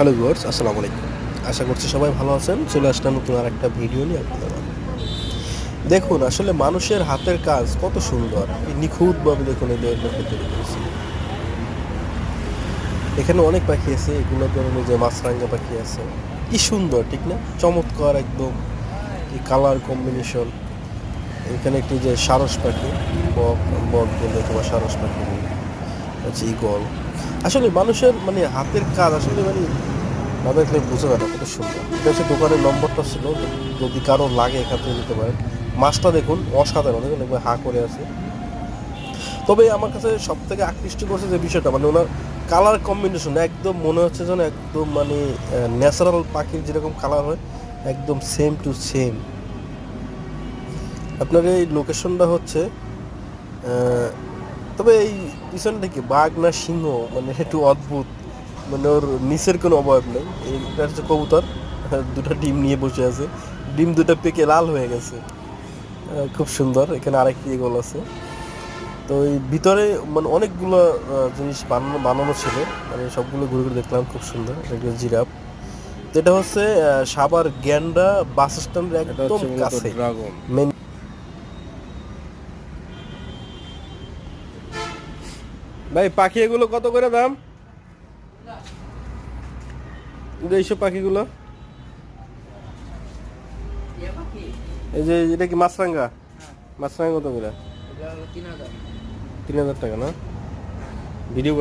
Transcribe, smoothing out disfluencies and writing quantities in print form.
Hello viewers, আসসালামু আলাইকুম। আশা করছি সবাই ভালো আছেন। চলে আসলাম নতুন আর একটা ভিডিও নিয়ে আপনাদের মাঝে। দেখুন, আসলে মানুষের হাতের কাজ কত সুন্দর, এই নিখুঁতভাবে দেখুন এই দেয়ালটাকে তৈরি করেছে। এখানে অনেক পাখি আছে, এগুলো ধরুন এই যে মাছরাঙা পাখি আছে, কি সুন্দর ঠিক না? চমৎকার একদম, কি কালার কম্বিনেশন। এখানে একটি যে সারস পাখি, বক বক বলে তোমার সারস পাখি বলে, হচ্ছে ঈগল। আসলে মানুষের মানে হাতের কাজ আসলে মানে না দেখলে বুঝে যায় না কত সুন্দর। এটা হচ্ছে দোকানের নম্বরটা ছিল, যদি কারো লাগে এখান থেকে নিতে পারেন। মাছটা দেখুন অসাধারণ, দেখুন একবার হা করে আছে। তবে আমার কাছে সব থেকে আকৃষ্ট করছে যে বিষয়টা, মানে ওনার কালার কম্বিনেশন একদম মনে হচ্ছে যেন একদম মানে ন্যাচারাল পাখির যেরকম কালার হয় একদম সেম টু সেম। আপনার এই লোকেশনটা হচ্ছে তবে এই পিছনটা কি বাঘ না সিংহ, মানে একটু অদ্ভুত, মানে ওর নিচের কোনো অবয়ব নেই। এটা হচ্ছে কবুতর, দুটো ডিম নিয়ে বসে আছে, ডিম দুটো পেকে লাল হয়ে গেছে। খুব সুন্দর। এখানে আরেকটি ঈগল আছে। তো এই ভিতরে মানে অনেকগুলো জিনিস বানানো বানানো ছিল, মানে সবগুলো ঘুরে ঘুরে দেখলাম, খুব সুন্দর। এটা একটা জিরাফ। তো এটা হচ্ছে সাভার গ্যান্ডা বাস স্ট্যান্ডের এটা একদম হচ্ছে মূলত কাছে ড্রাগন। মেন। ভাই, পাখি এগুলো কত করে দাম? এইসব পাখিগুলো, এই যে এটা কি মাছরাঙ্গা? মাছরাঙ্গা কত করে? 3,000 টাকা না? ভিডিও